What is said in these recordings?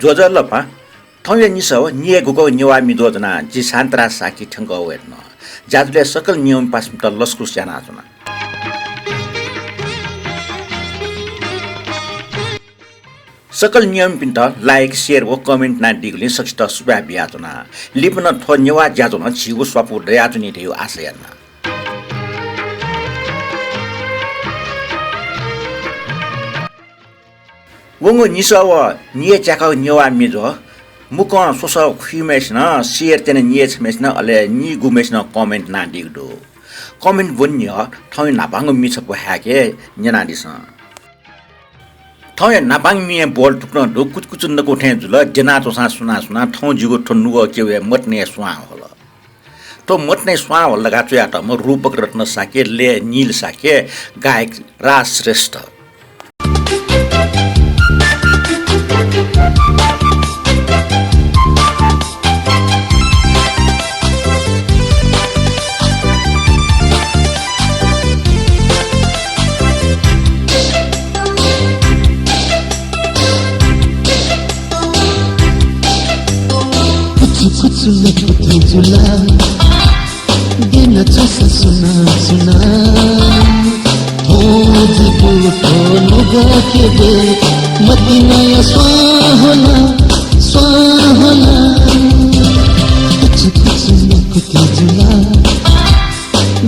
조절러파 통연이서 니에 국어 니와 미도드나 지 산트라 사키 탱거웨노 자들의 सकल नियम पासम त लस्कुस जाना जुना सकल नियम पिन त लाइक शेयर व कमेन्ट ना दिगले सक्छ त सुबा बिया जुना लिपन थन्यवा ज्याजुना जिगु स्वापु दयाजुनि देउ आशयना वंगो निसव निए चाका निवा मिजो मुक सोस खुमेस्न शेयर तेन निए छमेस्न अले नि गुमेस्न कमेन्ट ना दिगदो कमेन्ट वन्य थौ नाबाङ मिछप हाके न्यानादिस थौ नाबाङ मिए बोल टुक्न दो कुचकुचुन को ठे जुल जेना तोसा सुना सुना थौ जिगो ठन्नुगो केवे मटने स्वा होला तो मटने स्वा होला गा चया त म रूपक रत्न साके ले नील साके गायक राज श्रेष्ठ जुला दिन चुसा सुना सुना हो जिबो तो लुगा के दे मदीना या स्वाहला स्वाहला कुछ कुछ नकुती जुला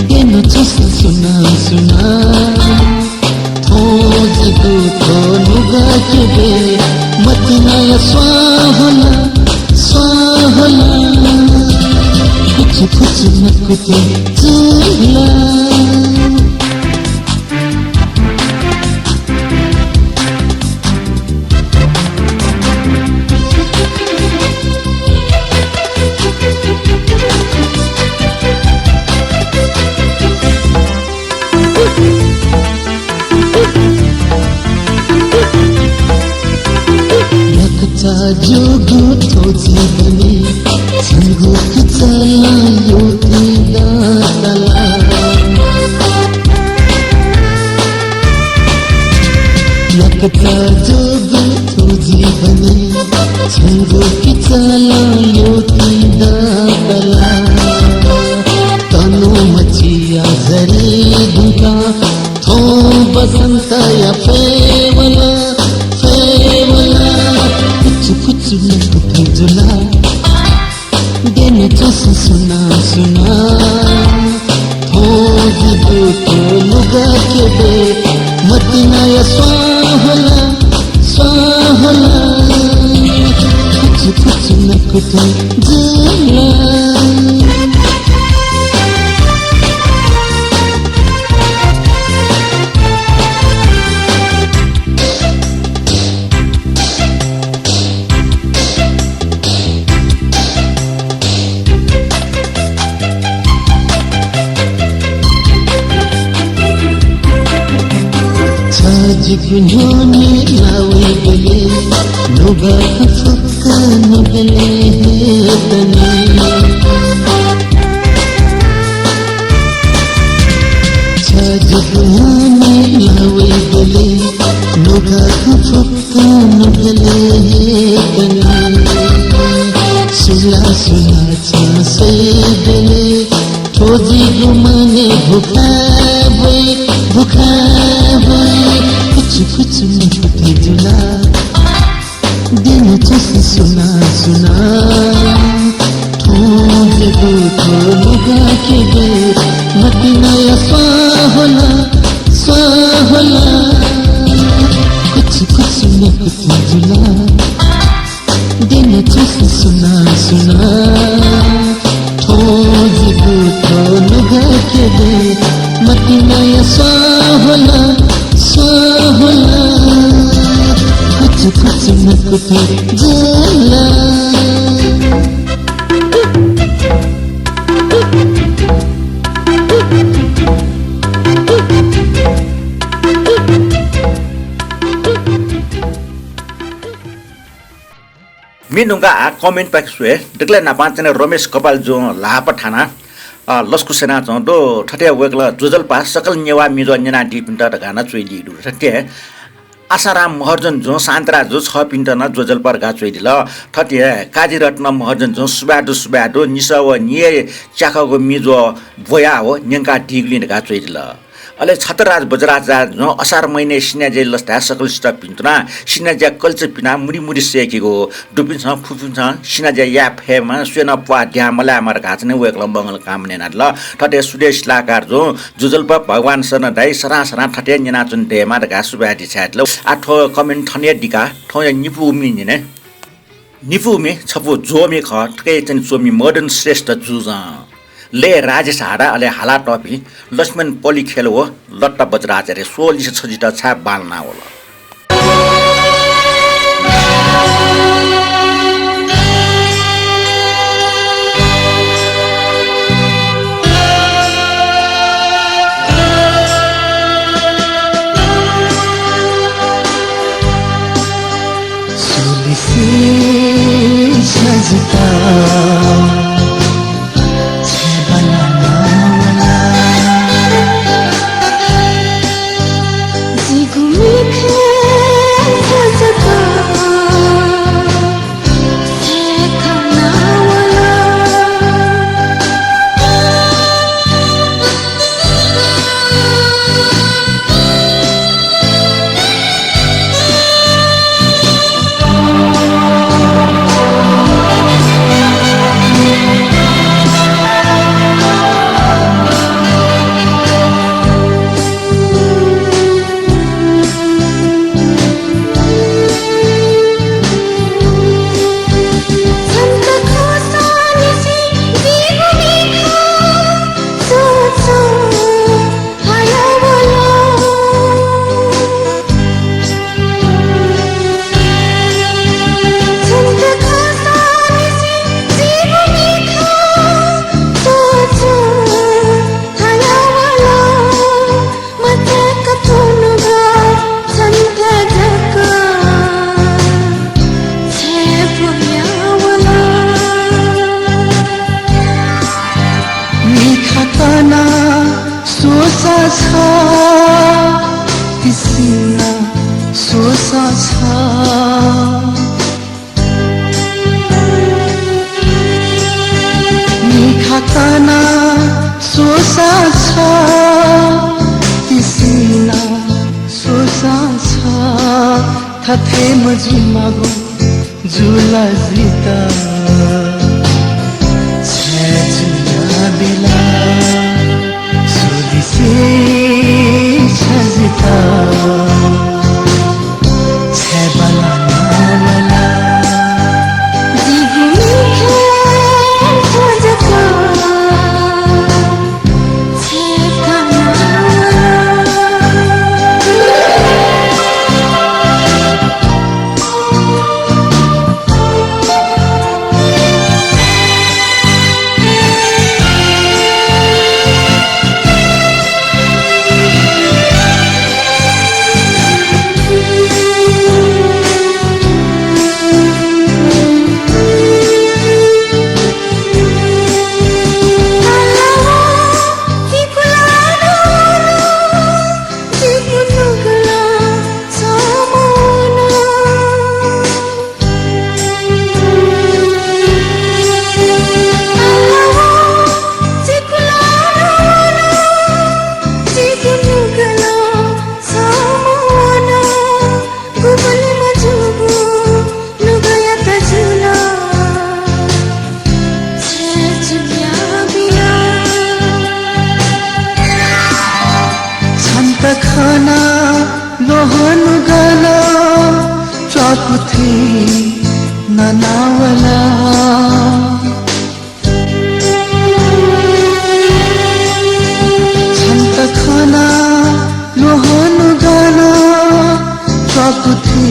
दिन चुसा सुना सुना हो जिबो तो लुगा के दे मदीना या स्वाहला स्वाहला कुछ कुछ नकुते जुला नकचा जोगो तो जीवनी संगो किचला योगी दातला नकचा जोगो तो जीवनी संगो किचला योगी दातला तनु मचिया जरे दुका थो बसंत या फेवला फेवला कुछ कुछ नकुती जुला दिन चुसा सुना सुना हो जिबो तो लुगा के दे मदीना या स्वाहला स्वाहला कुछ कुछ नकुती जुला जिगुनोने लावे गले लुगा फक्का नगले तने जिगुनोने लावे गले लुगा फक्का नगले तने सुला सुला छासे गले खोजी गुमाने भुखा भई कुछ कुछ नकुती जुला दिन चुसा सुना सुना ठोंगे दो तो लुगा के दे मदीना या स्वाहला स्वाहला कुछ कुछ नकुती जुला दिन चुसा सुना सुना ठोंगे दो तो लुगा के दे मदीना या स्वाहला स्वाहला कुछ कुछ नकुती जुला मिनुंगा कमेन्ट पाक्सुए देखले नापाचने रमेश कपाल जो लापा ठाना लस्कु सेना चोंदो ठटे वेगला जुजल पास सकल नेवा मिजो नेना डिपिन्टा गाना चुइली दु ठटे आशाराम महर्जन जो शान्तरा जो छ पिन्टन जो जलपर्गा चोइदिल ठटिया काजीरत्न महर्जन जो सुबाडो निसव निये चाखको मिजो बोया हो न्यङ्का ढिग्लिन गा चोइदिल अले छतराज बजराज जो असार महिने सिनाजे लस्टा सकल स्टप पिन्टना सिनाजे कल्चर पिना मुरी सेकेको डुपिन्छ फुफुन्छ सिनाजे या फेमा सुन पा ड्या मला मर घाचने वेकल बंगल काम नेना ल ठटे सुदेश लाकार जो जुजल्प भगवान सन दाइ सरा ठटे नेना चुन देमा गा सुबाटी छाट ल आठो कमेन्ट थने दिका ठो निपु मिने निपुमे छपो जोमे ख ठके चन सोमी मोडर्न श्रेष्ठ जुजा ले राजेश हाडा अले हाला टपी लक्ष्मण पोली खेल हो लट्टा बजराज रे 16 छाप बालना होला थथे मजी मागो झूला जीता छुया दिला सोदी से छजीता छे बनाना वाला खाना लोहन गाना चाकुथी नानावला छंत खाना लोहन गाना चाकुथी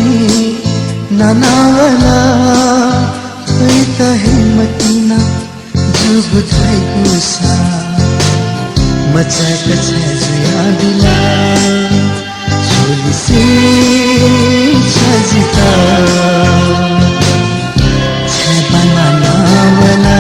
नानावला पैता हिम्मतीना जुब थाई गुसा मचाक छजुया दिला झोली से छजिता छे बनाना वाला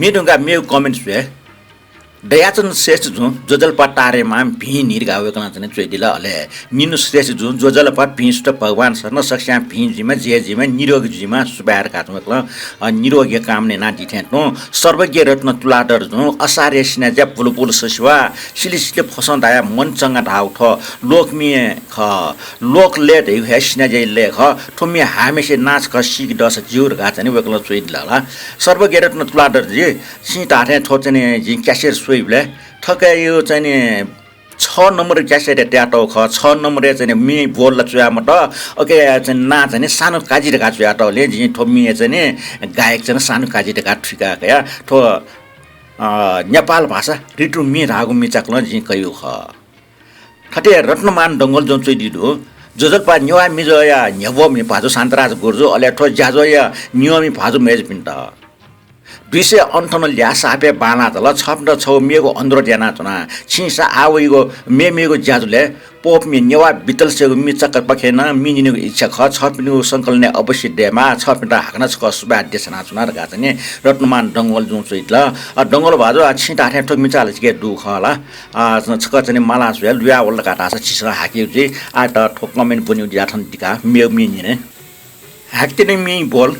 मेडुंगा मेउ कमेन्ट छे दयाचन श्रेष्ठ जुन जोजलपा टारेमा भी निर्गावे कना चाहिँ चोइदिला अले निनु श्रेष्ठ जुन जोजलपा भिष्ट भगवान सर्न सक्स्या भिजिमा जेजिमा निरोगी जिमा सुबार काटमकला निरोगी कामने ना दिथेनो सर्वज्ञ रत्न तुलादर जुन असारे सिनाज्या पुलपुल सशिवा सिलिसिले फसन्दाया मन चंगा ढाउ थ लोकमी ख लोकले दै हेसिना जे लेख थुमी हामेसे नाच ख सिक दस जिउर गा चाहिँ वकला चोइदिला सर्वज्ञ रत्न तुलादर जी सिटाथे थोचने जि क्यासेर सोइबले ठक्कै यो चाहिँ 6 नम्बर क्यासेट ट्याटो ख 6 नम्बर चाहिँ मी बोल चुयाम त ओके चाहिँ ना चाहिँ सानो काजिर गा चुयाटोले जि थोमी चाहिँ गायक चाहिँ सानो काजिर गा ठिका या थो नेपाल भाषा रिटु मी रागु मी चक्ल जि कयु ख ठटे रत्नमान डंगल जों चुइ दिदु जोजलपा न्युवा मिजो या न्यवो मी पाजो शान्तराज गुर्जो अले थो ज्याजो या नियमी भाजो मेज पिन्ता 258 ल्यासापे बाना तल छप्न छौ मेगो अन्ध्रो ज्याना चना छिसा आवइगो मेमेगो ज्याजुले पोप मि नेवा बितल सेगो मि चक्कर पखेन मिनिनेको इच्छा ख छपिनु संकल्पने अवश्य देमा छपिन हाक्न छ सुबा देशना चुना रगा चाहिँ रत्नमान डंगल जुन चैतला डंगल भाजो छिटा ठे ठोक मिचाल के दुख होला छक चाहिँ माला सुया लुया वल काटा छ छिसा हाकिउ जी आट ठोक कमेन्ट बन्यु दिया ठन दिका मेउ मिनिने हाक्तिने मि बोल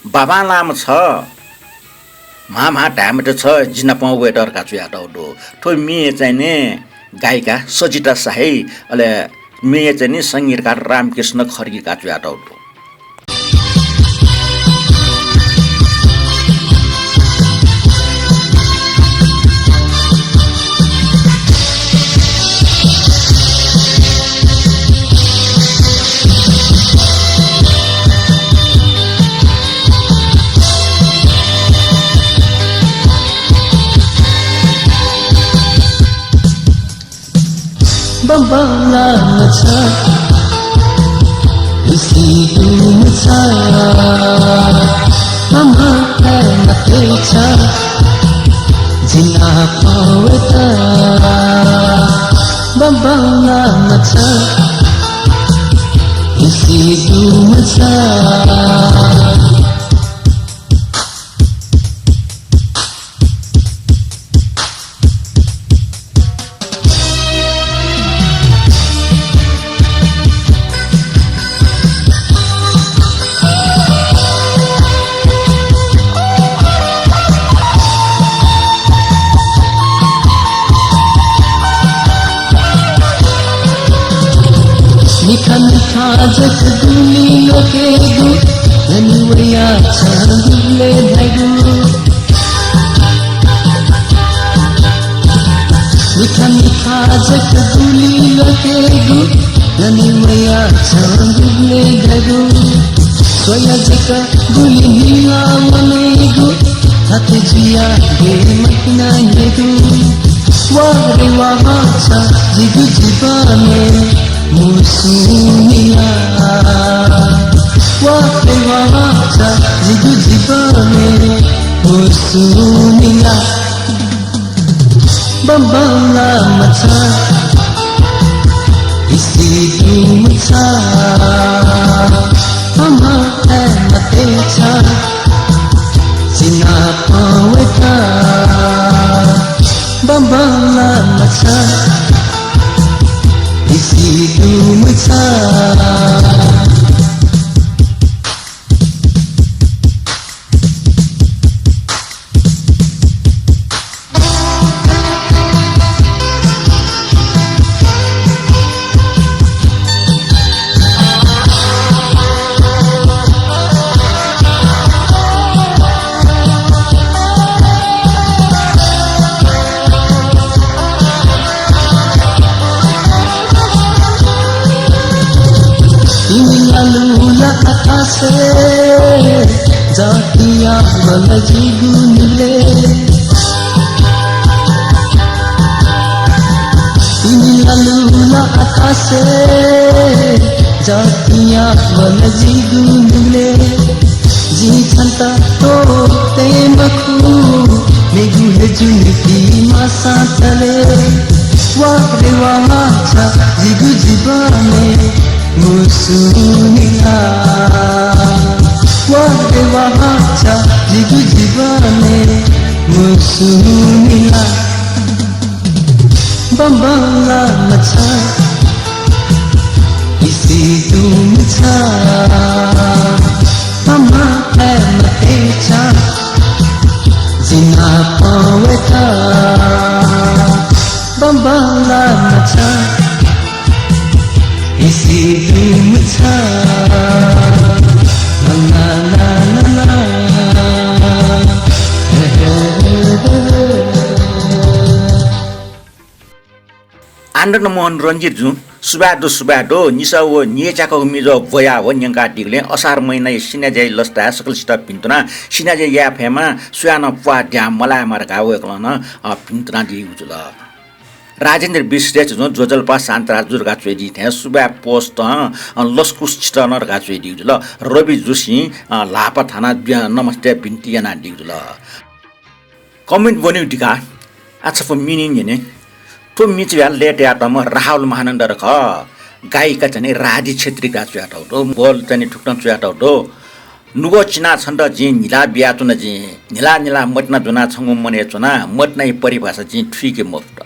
बाबा नाम छ मामा ढामेट छ जिनापा वेटर का चुयाटा दो थो मी चाहिँ ने गायिका सजिता साही अले मी चाहिँ ने संगीतकार रामकृष्ण खर्गी का चुयाटा दो बम्बला मचा इसी तुम चा मम्मा है नते चा जिना पावता बम्बला मचा इसी तुम चा मीठा मीठा जग दुनिया के दू धनवया चांदले धगू मीठा मीठा जग दुनिया के दू धनवया चांदले धगू सोया जका दुनिया मने गु हाथ जिया गे मतना हेदू वारे वाहा चा जिगु जीवाने मुसुनिया वाके वाचा जिगु जीवाने मुसुनिया बम्बला मचा इसी तुम चा मम्मा है मते चा जिना पावता बम्बला मचा इसी तुम सा आकाशे जातिया मलजी गुनले ललूला आकाशे जातिया मलजी गुनले जी छंता तो ते मखू मेगु है जुनती मासा तले वारे वाचा जिगु जीवाने मुसुनिया वारे वाचा जिगु जीवाने musuhila bambala macha isi tumcha mama matecha zina paweta bambala macha isi tumcha la la la la आन्दन Mohan Ranjit जुन सुबाडो निसाओ नियचाको मिजो भया हो न्यङ्का डिगले असार महिना सिनाजै लस्ता सकलसित पिन्तुना सिनाजै याफेमा सुयान पुवा ड्या मलाई मार्का वेकलन पिन्तुना दिउजुल राजेन्द्र विश्रेष्ठ जुन जोजलपा शान्तराज दुर्गा चोइदी थे सुबा पोस्ट लस्कुस चितनर गा चोइदी जुल रवि जोशी लापा थाना नमस्ते पिन्तियाना दिउजुल कमेन्ट बन्यु टिका आछा फो मिनिङ ने तो मिचव्या लेट याटम राहुल महानन्द रख गायिका चाहिँ राधी छेत्रीका चुयाट हो बोल चाहिँ ठुक्न चुयाट हो नुगो चिना छन्द जी निला बिया चुना जी निला निला मटना जुना छंगु मने चुना मटनै परिभाषा जी ठिके मोक्ट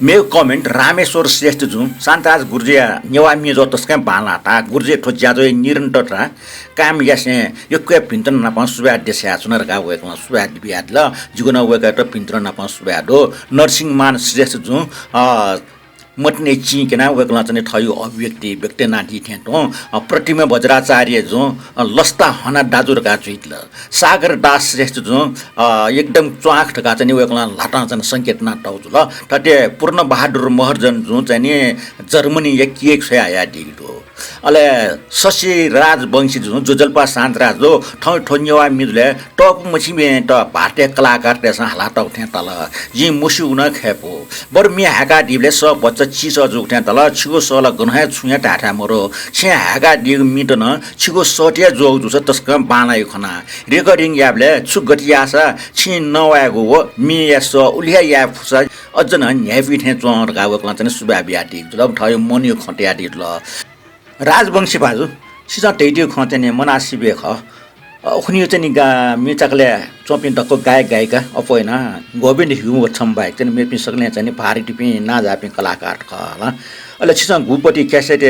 मेरो कमेन्ट रामेश्वर श्रेष्ठ जुन शान्तराज गुर्जिया नेवा मिजो तस्कै बाला ता गुर्जे ठो ज्याजो निरन्तर रा काम यासे यक्के पिन्तन नपा सुबा देशया सुनर गा वेक सुबा बियाद ल जुगन वेक त पिन्तन नपा सुबा दो नरसिंहमान श्रेष्ठ जुन मटने चिकेना वेकला चाहिँ ठयो अभिव्यक्ति व्यक्ति नाटी ठेटो प्रतिमा वज्राचार्य जो लस्ता हना दाजुरका चुइतल सागर दास श्रेष्ठ जो एकदम च्वाख ठका चाहिँ वेकला लाटा चाहिँ संकेत ना टाउजुल तटे पूर्ण बहादुर महर्जन जो चाहिँ जर्मनी एक छ आया दिगो अले ससी राजवंशी जो जल्पा शान्तराज जो ठौ ठोन्यवा मिदुले टप मछिमे त भारतीय कलाकार त्यसमा हालात उठ्या तल जी मुसु उन खेपो बर मि हाका दिबले स बच्चा चिस जुक्थ्या तल छिगो सल गनहा छुया टाटा मरो छे हाका दिग मिटन छिगो सटिया जो जुस तस्क बानाय खना रेकर्डिङ याबले छु गटियासा छि नवागो हो मि यस उलिया या फुसा अझन न्याफि ठे चोर गाव कञ्चन सुबा बियाटी जुल ठय मनियो खट्या दिल राजवंशी बाजु सिजा टेडियो खतेने मनासिबे ख उखनी चाहिँ गा मिचाकले चोपिन टक्को गायक गायिका अपोइना गोविन्द हिउ छम्बाइक चाहिँ मेपि सक्ने चाहिँ भारी टिपि नाजापि कलाकार ख ल अहिले छिसा गुपटी क्यासेट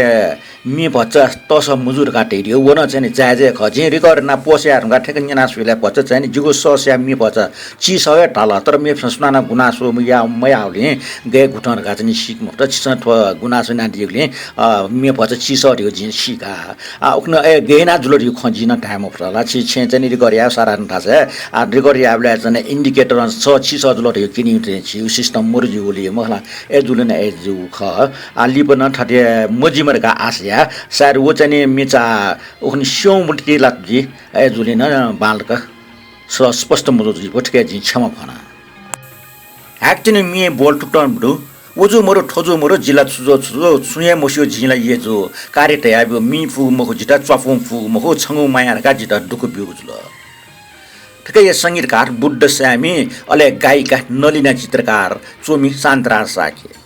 मि बच्चा तस मुजुर काटेडियो वन चाहिँ जाजे ख जे रिकर्ड ना पोस्यार गा ठेक न्याना सुले बच्चा चाहिँ जुगो सस्या मि बच्चा चिसय टाला तर मे सुनाना गुनासो या मयाउले गे गुठन गा चाहिँ सिक म त छिसा गुनासो ना दिगले मे बच्चा चिसडियो जिन सिका उखन ए गेना जुलडियो खजिन टाइम अफला छि छे चाहिँ रिकर्ड सारा थाछ आ रिकर्ड याबले चाहिँ इन्डिकेटर छ छिस जुलडियो किनि छि सिस्टम मुरजुले मला ए जुलन ए जु ख आ लिपन ठटे मजिमरका आसिया सार वो चाहिँ मिचा उखन स्यौ मुटकी लाजी ए जुलिन बालका स्पष्ट मुजुजी पटके जि क्षमा फना एक्टिन मि बोल टुटन बडु ओजु मरो ठोजु मरो जिला छुजो छुजो सुये मोसियो जिला ये जो कार्य तयाबो मि फु मखो जिता च्वाफु फु मखो छंगु मायारका जिता दुखु बिउजुल ठकै यो संगीतकार बुद्ध स्यामी अले गायिका नलिना चित्रकार चोमी शान्तरा साके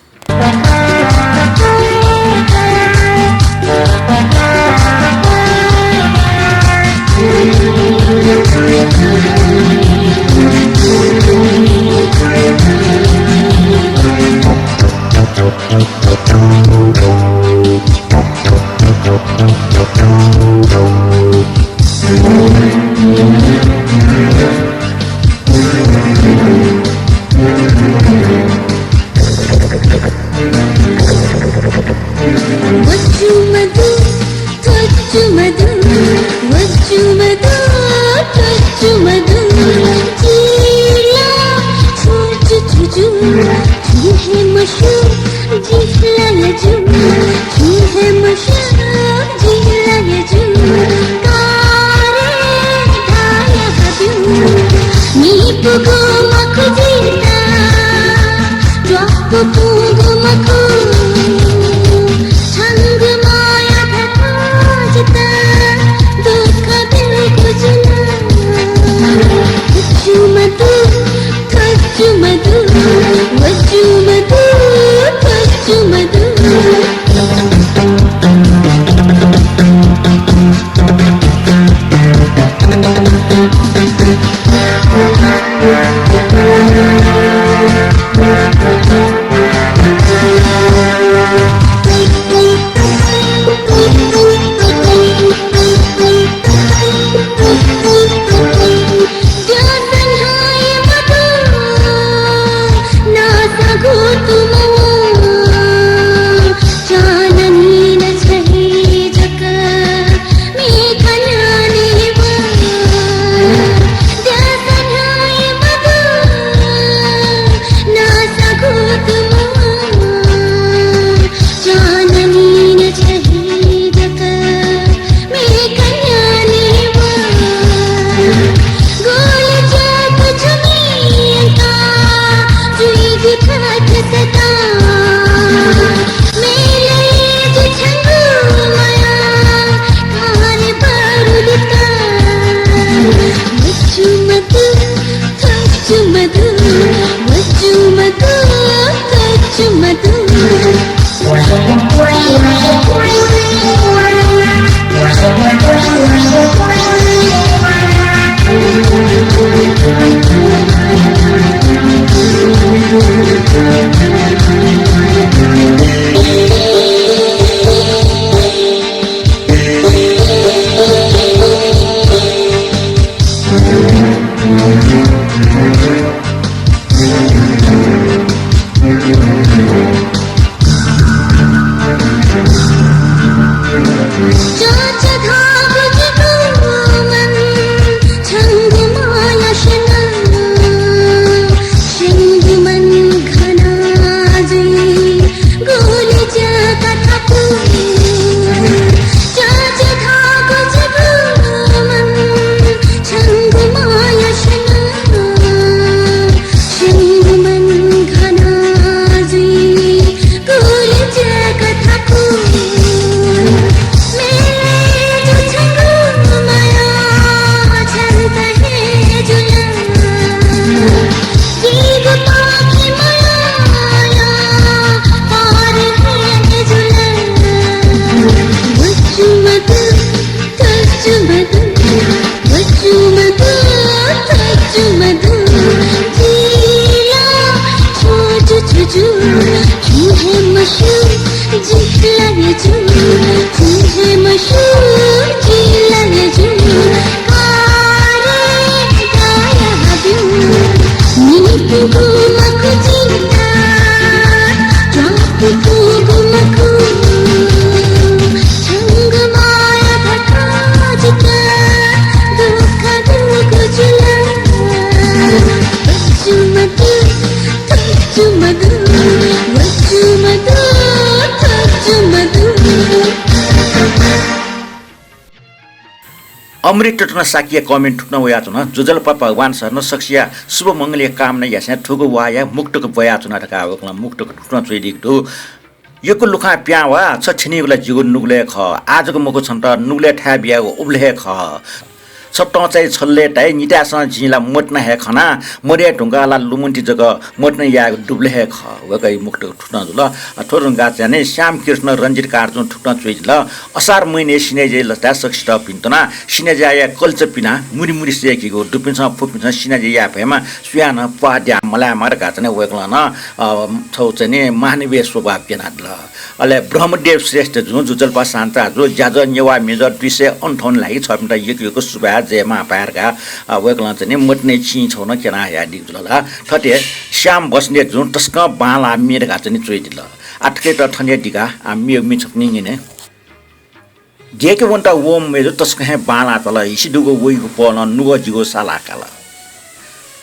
अमृत टुट्न साकिया कमेन्ट ठुक्न वया छुन जुजल्प भगवान सर्न सक्सिया शुभ मङ्गलीय कामना यास्या ठुगु वाया मुक्तक वया छुन टका वकला मुक्तक ठुक्न चोइदिक दु यको लुखा प्या वा छ छिनीगला जिगु नुगले ख आजको मको छन् त नुगले ठा बिया उब्ले ख सट्ट चाहिँ छल्ले टाइ निटासँग झिला मोट्न हे खना मरिया ढुङ्गाला लुमुन्टी जग मोट्न या डुब्ले हे ख वकै मुक्त ठुट्न जुल ठोरुङ्गा जाने श्याम कृष्ण रञ्जित कार्जुन ठुट्न चोइल असार महिने सिने जे लस्ता सक्सित पिन्तना सिने जाया कल्च पिना मुरी मुरी सेकीको डुपिन्छ फुपिन्छ सिने जे या भएमा सुयान पाड्या मला मार गाचने वकला न छौ चाहिँ मानवीय स्वभाव केनादल अले ब्रह्मदेव श्रेष्ठ जुन जुजल्पा शान्ता जो ज्याज नेवा मेजर 258 लागि छ मिटा यको सुबा जेमा पारका वकला चाहिँ मट्ने छि छौ न केना या दिजुला थटे श्याम बस्ने जुन तस्क बाला मेर गाचने चोइदिल आटके त ठने दिगा मि मि छक्नि ने जेके वन्टा वोम मेजो तस्क हे बाला तल हिसिदुगो वइको पन नुगो जिगो साला काला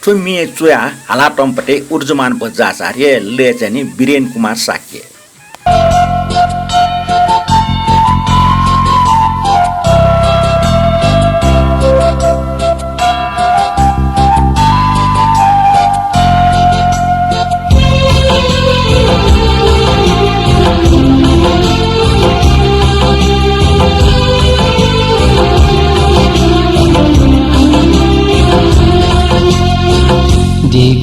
थुमि चोया हाला टम्पटे ऊर्जमान बज्जाचार्य ले चाहिँ नि वीरेन कुमार साक्य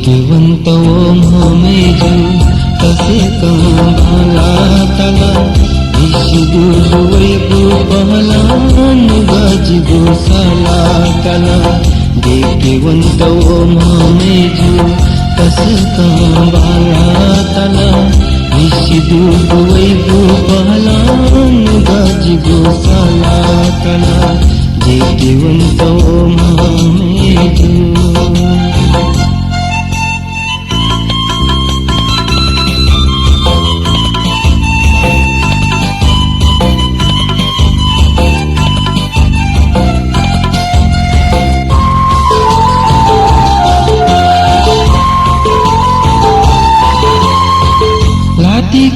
देवंत ओम हमें जो कसे कमाला तला विशुदु दुवे गो पहला नुगाज गो साला तला देवंत ओम हमें जो कसे कमाला तला विशुदु दुवे गो पहला नुगाज गो साला तला देवंत ओम हमें जो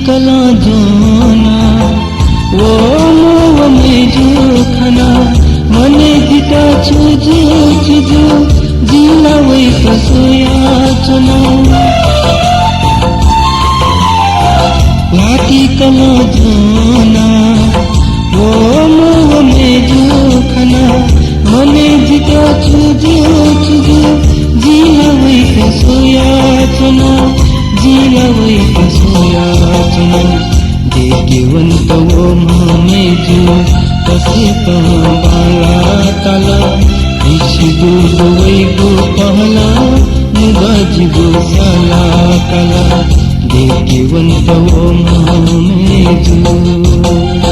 कला जोना वो मोह में जो खना मने जिता छुजो छुजो जीला वही कसोया चुना लाती कला जोना वो मोह में जो खना मने जिता छुजो छुजो जीला वही कसोया चुना जीला वही कसोया चुना देवंत ओम हमें जो कसे बाला तला विशुदु दुवे गो पहला नुगाज गो साला तला देवंत ओम हमें जो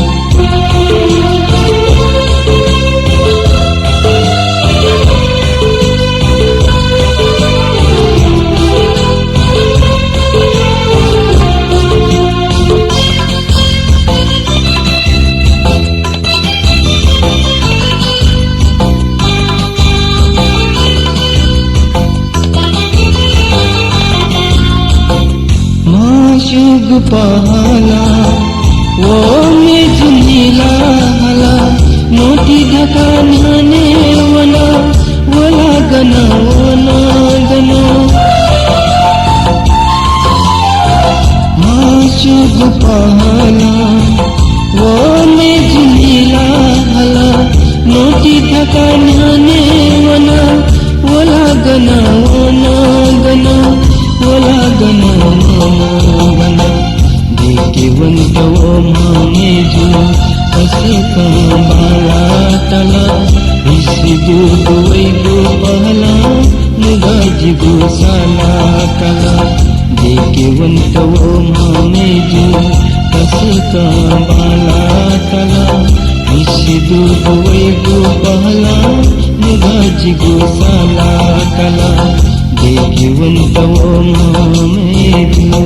जुग पहला वो में जुनीला हला मोटी ढका नाने वना वला गना वना गना माँ जुग पहला वो में जुनीला हला मोटी ढका नाने वना वला गना वना गना वला गना वना देवंत ओम हमें जो कसे बाला तला विशुदु दुवे गो पहला नुगाज गो साला तला देवंत ओम हमें जो कसे बाला तला विशुदु दुवे गो पहला नुगाज गो साला तला देवंत ओम हमें जो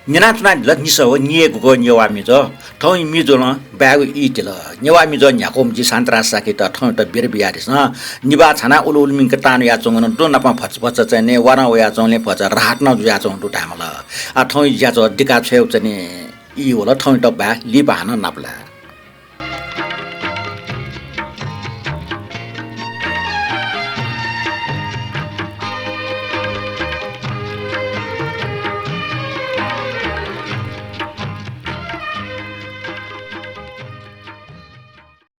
निनाचना लग्निस हो निएको नेवा मिजो ठौ मिजो न ब्याग इटिल नेवा मिजो न्याकोम जि सान्त्रा साके त ठौ त बेर बियारिस न निबा छाना उलु उलमिङ क तानु या चंगन दो नपा फच फच चाहिँ ने वाना वया चंगले फच राहत न जुया चंग दु टामल आ ठौ या च दिका छेउ चाहिँ इ होला ठौ त बा लिबा न नपला